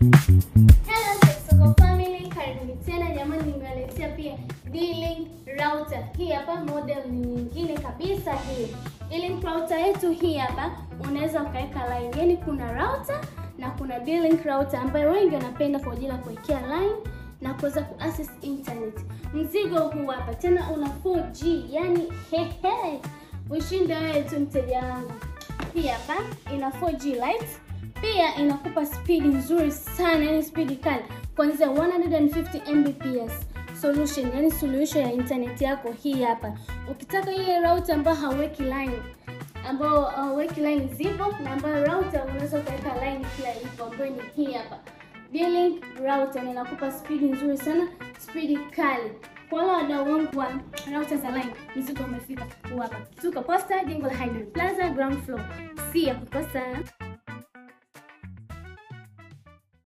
Hello Techsoko family, karibuni tena jamani, nimewaletea pia D-Link router. Hii hapa model ni nyingine kabisa hii. D-Link router yetu hii hapa unaweza ukaweka line. Yaani kuna router na kuna D-Link router ambayo wengi wanapenda kwa ajili ya kuwekea line na kuweza kuaccess internet. Mzigo huu hapa tena una 4G, yani ushinde wewe tu mteja wangu. Hii hapa ina 4G light. Pia inakupa speed nzuri sana, yani speed kali kuanzia 150 Mbps solution, yani suluhisho ya internet yako hii hapa. Ukitaka ile router ambayo hauweki line, zipo na ambayo router unaweza kuweka line kila ipo, ambayo ni hii hapa. D-Link router inakupa speed nzuri sana, speed kali. Kwa wale wadau wangu wa router za line, mzigo umefika hapa. Tuko Posta, jengo la Hydrant Plaza, ground floor. Si ya kukosa.